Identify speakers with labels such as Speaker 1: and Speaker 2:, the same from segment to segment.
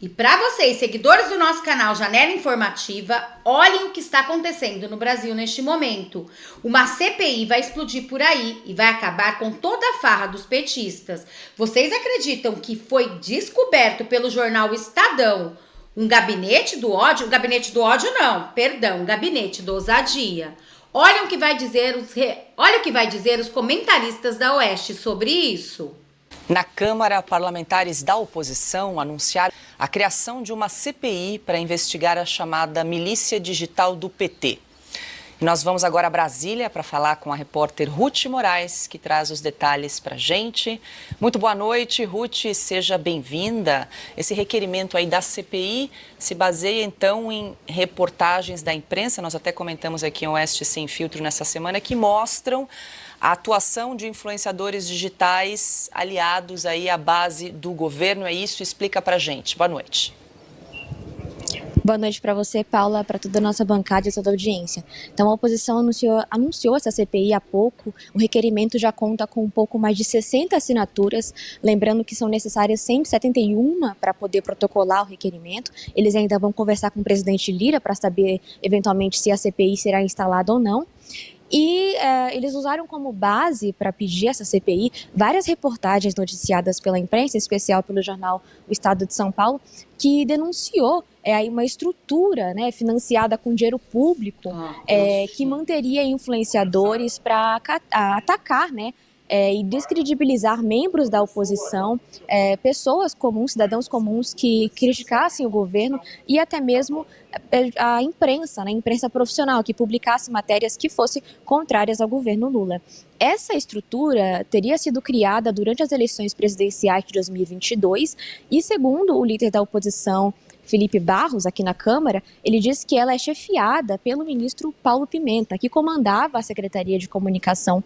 Speaker 1: E para vocês, seguidores do nosso canal Janela Informativa, olhem o que está acontecendo no Brasil neste momento. Uma CPI vai explodir por aí e vai acabar com toda a farra dos petistas. Vocês acreditam que foi descoberto pelo jornal Estadão um gabinete do ódio? Gabinete do ódio não, perdão, gabinete da ousadia. Olha o que vai dizer os comentaristas da Oeste sobre isso.
Speaker 2: Na Câmara, parlamentares da oposição anunciaram a criação de uma CPI para investigar a chamada milícia digital do PT. E nós vamos agora a Brasília para falar com a repórter Ruth Moraes, que traz os detalhes para a gente. Muito boa noite, Ruth, seja bem-vinda. Esse requerimento aí da CPI se baseia, então, em reportagens da imprensa, nós até comentamos aqui em Oeste Sem Filtro nessa semana, que mostram a atuação de influenciadores digitais aliados aí à base do governo. É isso? Explica pra gente. Boa noite.
Speaker 3: Boa noite para você, Paula, para toda a nossa bancada e toda a audiência. Então, a oposição anunciou essa CPI há pouco. O requerimento já conta com um pouco mais de 60 assinaturas, lembrando que são necessárias 171 para poder protocolar o requerimento. Eles ainda vão conversar com o presidente Lira para saber, eventualmente, se a CPI será instalada ou não. E eles usaram como base para pedir essa CPI várias reportagens noticiadas pela imprensa, em especial pelo jornal O Estado de São Paulo, que denunciou uma estrutura, né, financiada com dinheiro público que manteria influenciadores para atacar, né, e descredibilizar membros da oposição, pessoas comuns, cidadãos comuns que criticassem o governo e até mesmo a imprensa, né, a imprensa profissional, que publicasse matérias que fossem contrárias ao governo Lula. Essa estrutura teria sido criada durante as eleições presidenciais de 2022 e, segundo o líder da oposição, Felipe Barros, aqui na Câmara, ele disse que ela é chefiada pelo ministro Paulo Pimenta, que comandava a Secretaria de Comunicação,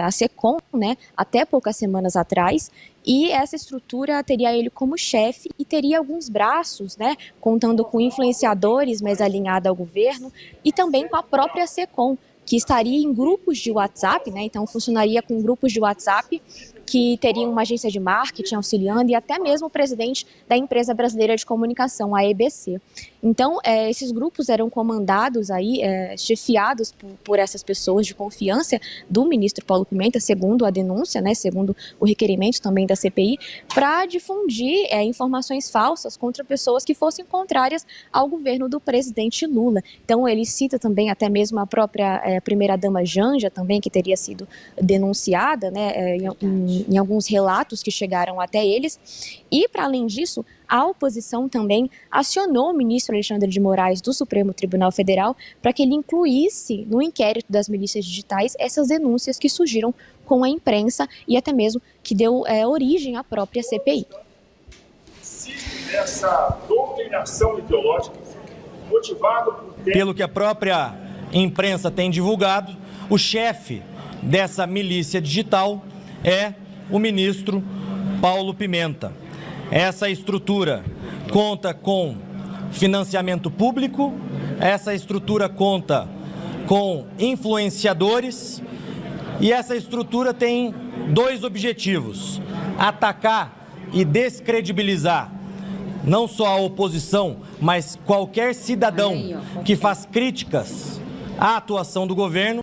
Speaker 3: a SECOM, né, até poucas semanas atrás, e essa estrutura teria ele como chefe e teria alguns braços, né, contando com influenciadores mais alinhados ao governo e também com a própria SECOM, que estaria em grupos de WhatsApp, né, então funcionaria com grupos de WhatsApp que teriam uma agência de marketing auxiliando e até mesmo o presidente da Empresa Brasileira de Comunicação, a EBC. Então, esses grupos eram comandados, chefiados por essas pessoas de confiança do ministro Paulo Pimenta, segundo a denúncia, né, segundo o requerimento também da CPI, para difundir informações falsas contra pessoas que fossem contrárias ao governo do presidente Lula. Então, ele cita também até mesmo a própria primeira-dama Janja, também, que teria sido denunciada, né, em alguns relatos que chegaram até eles. E, para além disso, a oposição também acionou o ministro Alexandre de Moraes do Supremo Tribunal Federal para que ele incluísse no inquérito das milícias digitais essas denúncias que surgiram com a imprensa e até mesmo que deu origem à própria CPI.
Speaker 4: Essa doutrinação ideológica motivada pelo que a própria imprensa tem divulgado, o chefe dessa milícia digital é o ministro Paulo Pimenta. Essa estrutura conta com financiamento público, essa estrutura conta com influenciadores e essa estrutura tem dois objetivos: atacar e descredibilizar não só a oposição, mas qualquer cidadão que faz críticas à atuação do governo.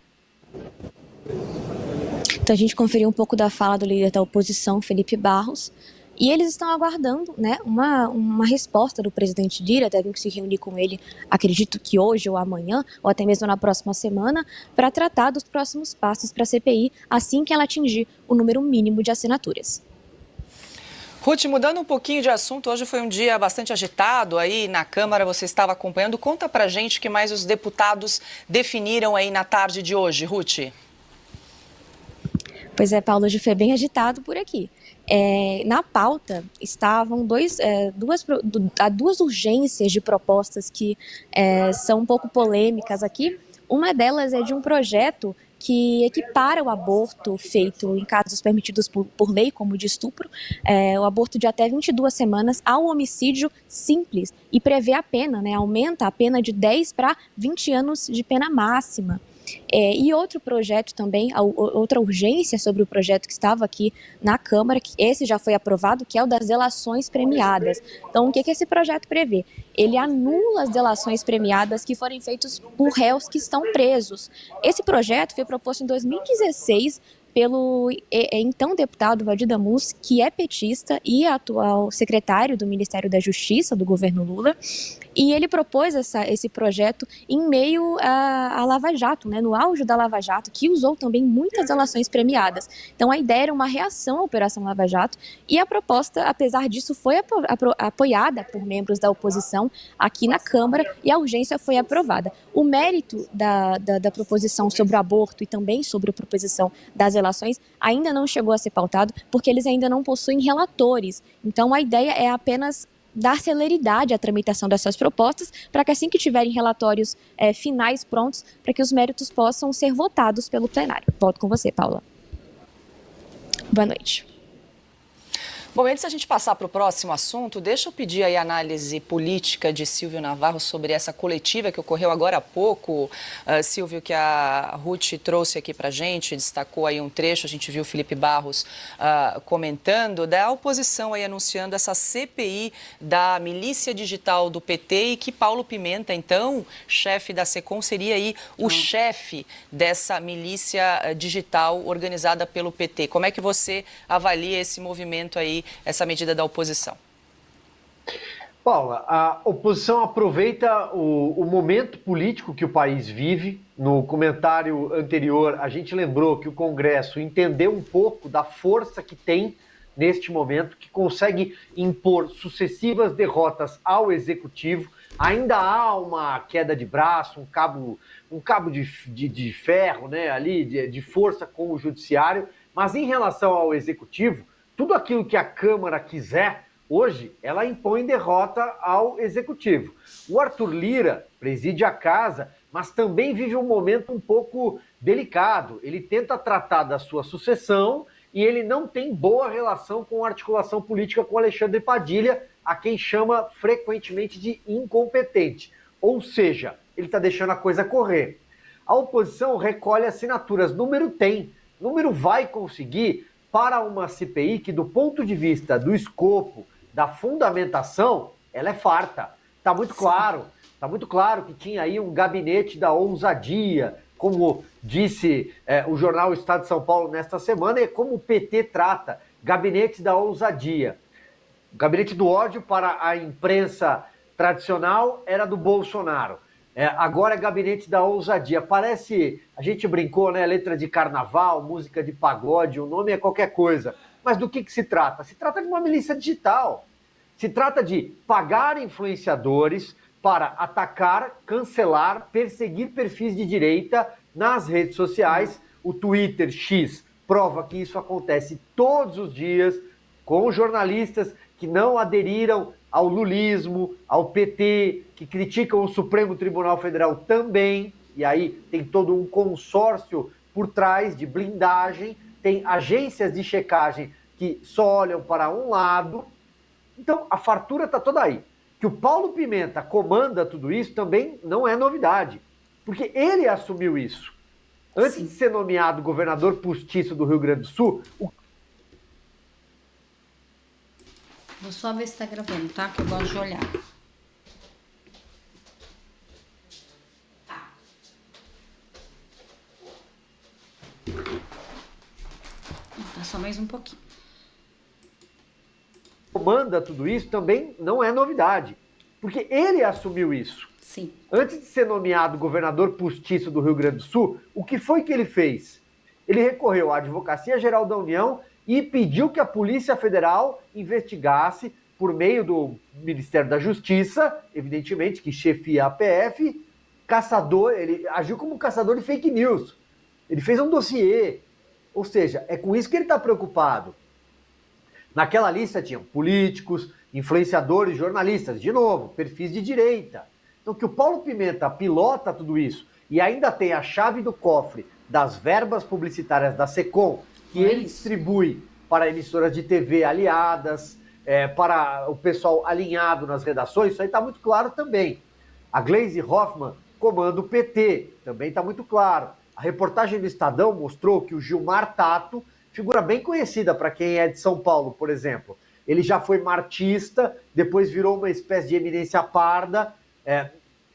Speaker 3: Então a gente conferiu um pouco da fala do líder da oposição, Felipe Barros, e eles estão aguardando, né, uma resposta do presidente Lira. Devem se reunir com ele, acredito que hoje ou amanhã, ou até mesmo na próxima semana, para tratar dos próximos passos para a CPI, assim que ela atingir o número mínimo de assinaturas.
Speaker 2: Ruth, mudando um pouquinho de assunto, hoje foi um dia bastante agitado aí na Câmara, você estava acompanhando. Conta pra gente o que mais os deputados definiram aí na tarde de hoje, Ruth.
Speaker 3: Pois é, Paulo, hoje foi bem agitado por aqui. Na pauta estavam duas urgências de propostas que são um pouco polêmicas aqui. Uma delas é de um projeto que equipara o aborto feito em casos permitidos por lei, como o de estupro, o aborto de até 22 semanas, ao homicídio simples, e prevê a pena, né, aumenta a pena de 10 para 20 anos de pena máxima. E outro projeto também, outra urgência sobre o projeto que estava aqui na Câmara, que esse já foi aprovado, que é o das delações premiadas. Então, o que esse projeto prevê? Ele anula as delações premiadas que forem feitas por réus que estão presos. Esse projeto foi proposto em 2016 pelo então deputado Valdir Damus, que é petista e atual secretário do Ministério da Justiça do governo Lula, e ele propôs esse projeto em meio à Lava Jato, né, no auge da Lava Jato, que usou também muitas delações premiadas. Então a ideia era uma reação à Operação Lava Jato, e a proposta, apesar disso, foi apoiada por membros da oposição aqui na Câmara, e a urgência foi aprovada. O mérito da proposição sobre o aborto e também sobre a proposição das delações ainda não chegou a ser pautado, porque eles ainda não possuem relatores. Então a ideia é apenas dar celeridade à tramitação dessas propostas, para que assim que tiverem relatórios finais prontos, para que os méritos possam ser votados pelo plenário. Volto com você, Paula. Boa noite.
Speaker 2: Bom, antes da gente passar para o próximo assunto, deixa eu pedir aí a análise política de Silvio Navarro sobre essa coletiva que ocorreu agora há pouco. Silvio, que a Ruth trouxe aqui para a gente, destacou aí um trecho, a gente viu o Felipe Barros comentando, da oposição aí anunciando essa CPI da milícia digital do PT, e que Paulo Pimenta, então, chefe da SECOM, seria aí o chefe dessa milícia digital organizada pelo PT. Como é que você avalia esse movimento aí, essa medida da oposição?
Speaker 5: Paula, a oposição aproveita o momento político que o país vive. No comentário anterior, a gente lembrou que o Congresso entendeu um pouco da força que tem neste momento, que consegue impor sucessivas derrotas ao Executivo. Ainda há uma queda de braço, um cabo de ferro, né, ali, de força com o Judiciário, mas em relação ao Executivo, tudo aquilo que a Câmara quiser, hoje, ela impõe derrota ao Executivo. O Arthur Lira preside a casa, mas também vive um momento um pouco delicado. Ele tenta tratar da sua sucessão e ele não tem boa relação com a articulação política com Alexandre Padilha, a quem chama frequentemente de incompetente. Ou seja, ele está deixando a coisa correr. A oposição recolhe assinaturas. Número tem, número vai conseguir para uma CPI que, do ponto de vista do escopo, da fundamentação, ela é farta. Está muito claro que tinha aí um gabinete da ousadia, como disse o jornal Estado de São Paulo nesta semana, e como o PT trata, gabinete da ousadia. O gabinete do ódio para a imprensa tradicional era do Bolsonaro. Agora é gabinete da ousadia. Parece, a gente brincou, né? Letra de carnaval, música de pagode, o nome é qualquer coisa. Mas do que se trata? Se trata de uma milícia digital. Se trata de pagar influenciadores para atacar, cancelar, perseguir perfis de direita nas redes sociais. O Twitter X prova que isso acontece todos os dias com jornalistas que não aderiram ao lulismo, ao PT, que criticam o Supremo Tribunal Federal também, e aí tem todo um consórcio por trás de blindagem, tem agências de checagem que só olham para um lado. Então, a fartura está toda aí. Que o Paulo Pimenta comanda tudo isso também não é novidade, porque ele assumiu isso. Antes de ser nomeado governador postiço do Rio Grande do Sul,
Speaker 1: Vou só ver se tá gravando, tá? Que eu gosto de olhar. Tá só mais um pouquinho.
Speaker 5: Comanda tudo isso também não é novidade, porque ele assumiu isso.
Speaker 1: Sim.
Speaker 5: Antes de ser nomeado governador postiço do Rio Grande do Sul, o que foi que ele fez? Ele recorreu à Advocacia Geral da União e pediu que a Polícia Federal investigasse, por meio do Ministério da Justiça, evidentemente, que chefia a PF, ele agiu como caçador de fake news. Ele fez um dossiê. Ou seja, é com isso que ele está preocupado. Naquela lista tinham políticos, influenciadores, jornalistas, de novo, perfis de direita. Então, que o Paulo Pimenta pilota tudo isso e ainda tem a chave do cofre das verbas publicitárias da SECOM, que ele distribui para emissoras de TV aliadas, para o pessoal alinhado nas redações, isso aí está muito claro também. A Gleisi Hoffmann, comanda o PT. Também está muito claro. A reportagem do Estadão mostrou que o Gilmar Tato, figura bem conhecida para quem é de São Paulo, por exemplo, ele já foi martista, depois virou uma espécie de eminência parda,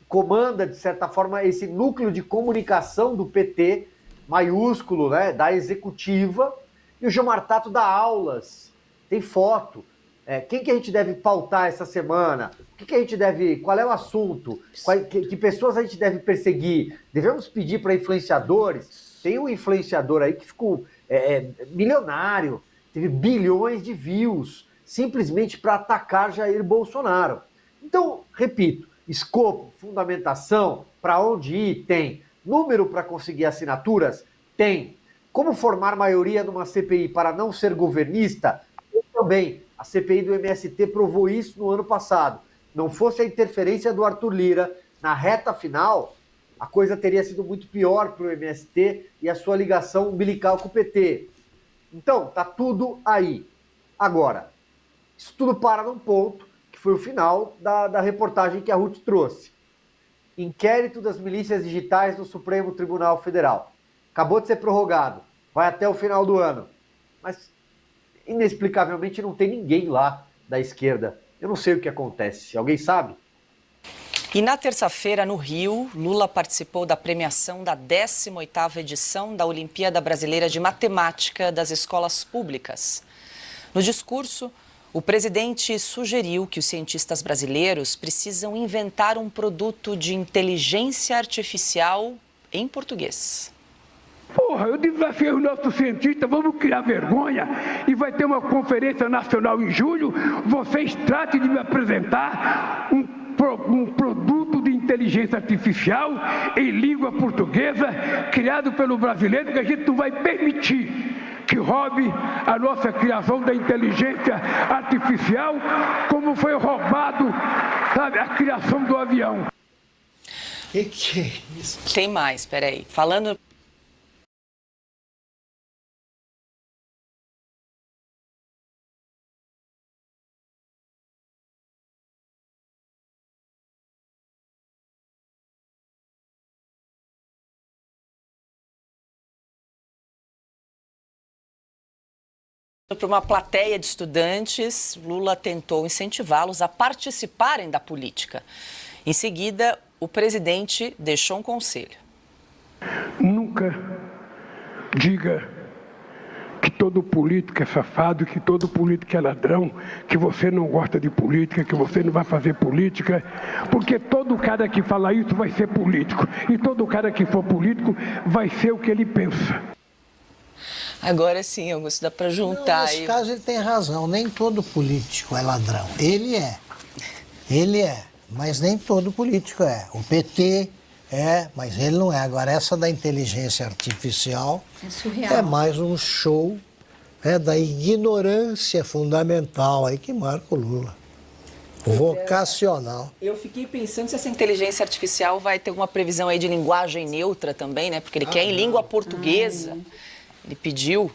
Speaker 5: comanda, de certa forma, esse núcleo de comunicação do PT, maiúsculo, né, da executiva, e o Gilmar Tato dá aulas, tem foto. Quem que a gente deve pautar essa semana? O que a gente deve... Qual é o assunto? Que pessoas a gente deve perseguir? Devemos pedir para influenciadores? Tem um influenciador aí que ficou milionário, teve bilhões de views, simplesmente para atacar Jair Bolsonaro. Então, repito, escopo, fundamentação, para onde ir, tem. Número para conseguir assinaturas? Tem. Como formar maioria numa CPI para não ser governista? Também. A CPI do MST provou isso no ano passado. Não fosse a interferência do Arthur Lira na reta final, a coisa teria sido muito pior para o MST e a sua ligação umbilical com o PT. Então, tá tudo aí. Agora, isso tudo para num ponto, que foi o final da reportagem que a Ruth trouxe. Inquérito das milícias digitais no Supremo Tribunal Federal. Acabou de ser prorrogado. Vai até o final do ano. Mas, inexplicavelmente, não tem ninguém lá da esquerda. Eu não sei o que acontece. Alguém sabe?
Speaker 2: E na terça-feira, no Rio, Lula participou da premiação da 18ª edição da Olimpíada Brasileira de Matemática das Escolas Públicas. No discurso, o presidente sugeriu que os cientistas brasileiros precisam inventar um produto de inteligência artificial em português.
Speaker 6: Porra, eu desafiei os nossos cientistas, vamos criar vergonha e vai ter uma conferência nacional em julho. Vocês tratem de me apresentar um produto de inteligência artificial em língua portuguesa criado pelo brasileiro, que a gente não vai permitir que roube a nossa criação da inteligência artificial, como foi roubado, sabe, a criação do avião.
Speaker 7: Que é isso?
Speaker 2: Tem mais, peraí. Falando... Para uma plateia de estudantes, Lula tentou incentivá-los a participarem da política. Em seguida, o presidente deixou um conselho.
Speaker 6: Nunca diga que todo político é safado, que todo político é ladrão, que você não gosta de política, que você não vai fazer política, porque todo cara que fala isso vai ser político. E todo cara que for político vai ser o que ele pensa.
Speaker 2: Agora sim, Augusto, dá para juntar.
Speaker 7: Nesse caso ele tem razão, nem todo político é ladrão. Ele é, mas nem todo político é. O PT é, mas ele não é. Agora essa da inteligência artificial é mais um show da ignorância fundamental aí que marca o Lula. Vocacional.
Speaker 2: Eu fiquei pensando se essa inteligência artificial vai ter uma previsão aí de linguagem neutra também, né? Porque ele quer em língua portuguesa. Ele pediu.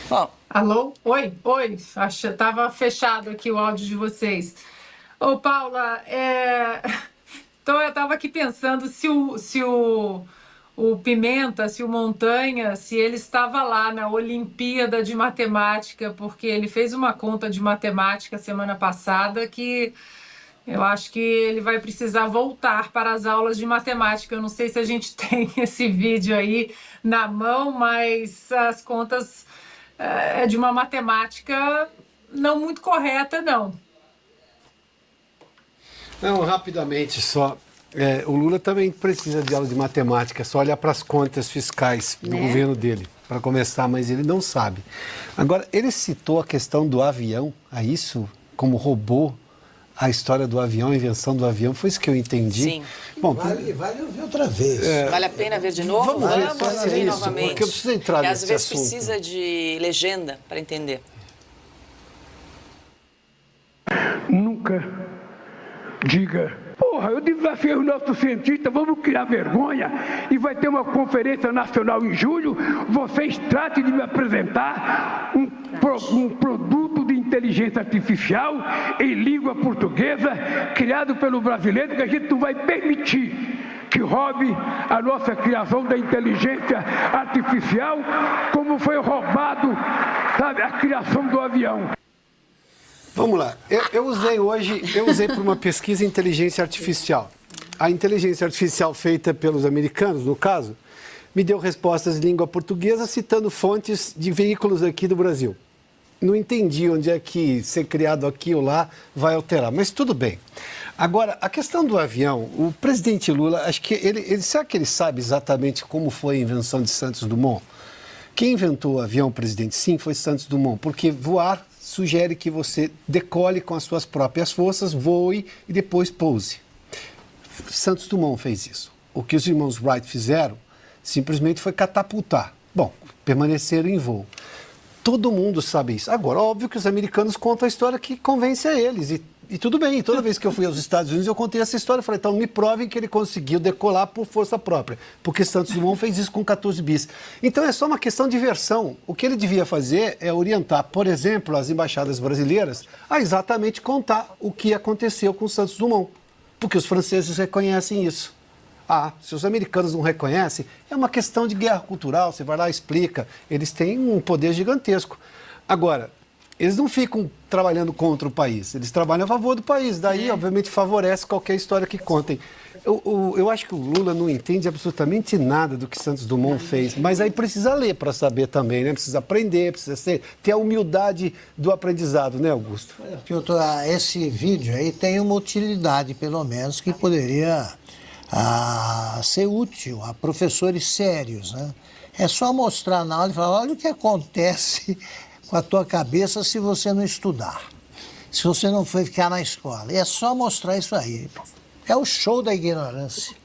Speaker 8: Bom. Alô? Oi. Tava fechado aqui o áudio de vocês. Ô, Paula, então eu tava aqui pensando se o Pimenta, se o Montanha, se ele estava lá na Olimpíada de Matemática, porque ele fez uma conta de matemática semana passada que eu acho que ele vai precisar voltar para as aulas de matemática. Eu não sei se a gente tem esse vídeo aí na mão, mas as contas é de uma matemática não muito correta, não.
Speaker 9: Não, rapidamente só. O Lula também precisa de aula de matemática, só olhar para as contas fiscais do governo dele, para começar, mas ele não sabe. Agora, ele citou a questão do avião, a isso, como roubou a história do avião, a invenção do avião, foi isso que eu entendi.
Speaker 2: Sim.
Speaker 7: Bom, vale ouvir outra vez.
Speaker 2: Vale a pena ver de novo?
Speaker 9: Vamos
Speaker 2: assistir novamente.
Speaker 9: Porque eu preciso entrar nesse
Speaker 2: assunto. Às vezes precisa de legenda para entender.
Speaker 6: Nunca diga, porra, eu desafiei os nossos cientistas, vamos criar vergonha e vai ter uma conferência nacional em julho. Vocês tratem de me apresentar um produto de inteligência artificial em língua portuguesa, criado pelo brasileiro, que a gente não vai permitir que roube a nossa criação da inteligência artificial, como foi roubado, sabe, a criação do avião.
Speaker 9: Vamos lá. Eu usei para uma pesquisa inteligência artificial. A inteligência artificial feita pelos americanos, no caso, me deu respostas em língua portuguesa citando fontes de veículos aqui do Brasil. Não entendi onde é que ser criado aqui ou lá vai alterar, mas tudo bem. Agora, a questão do avião, o presidente Lula, acho que será que ele sabe exatamente como foi a invenção de Santos Dumont? Quem inventou o avião, presidente? Sim, foi Santos Dumont, porque voar sugere que você decole com as suas próprias forças, voe e depois pouse. Santos Dumont fez isso. O que os irmãos Wright fizeram simplesmente foi catapultar. Bom, permaneceram em voo. Todo mundo sabe isso. Agora, óbvio que os americanos contam a história que convence a eles. E tudo bem, toda vez que eu fui aos Estados Unidos eu contei essa história. Falei, então me provem que ele conseguiu decolar por força própria. Porque Santos Dumont fez isso com 14 bis. Então é só uma questão de versão. O que ele devia fazer é orientar, por exemplo, as embaixadas brasileiras a exatamente contar o que aconteceu com Santos Dumont. Porque os franceses reconhecem isso. Se os americanos não reconhecem, é uma questão de guerra cultural, você vai lá e explica. Eles têm um poder gigantesco. Agora, eles não ficam trabalhando contra o país, eles trabalham a favor do país. Daí, obviamente, favorece qualquer história que contem. Eu acho que o Lula não entende absolutamente nada do que Santos Dumont fez, mas aí precisa ler para saber também, né? Precisa aprender, precisa ter a humildade do aprendizado, né, Augusto?
Speaker 7: Piotr, esse vídeo aí tem uma utilidade, pelo menos, que poderia ser útil a professores sérios, né? É só mostrar na aula e falar, olha o que acontece com a tua cabeça se você não estudar, se você não for ficar na escola. E é só mostrar isso aí. É o show da ignorância.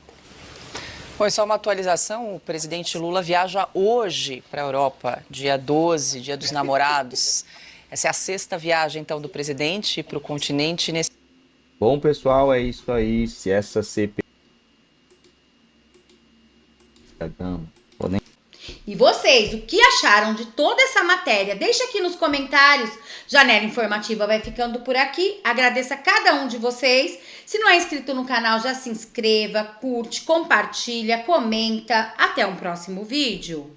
Speaker 2: Bom, só uma atualização, o presidente Lula viaja hoje para a Europa, dia 12, dia dos namorados. Essa é a 6ª viagem, então, do presidente para o continente.
Speaker 10: Bom, pessoal, é isso aí. Se essa CPI...
Speaker 1: E vocês, o que acharam de toda essa matéria? Deixa aqui nos comentários. Janela Informativa vai ficando por aqui. Agradeço a cada um de vocês. Se não é inscrito no canal, já se inscreva, curte, compartilha, comenta. Até um próximo vídeo.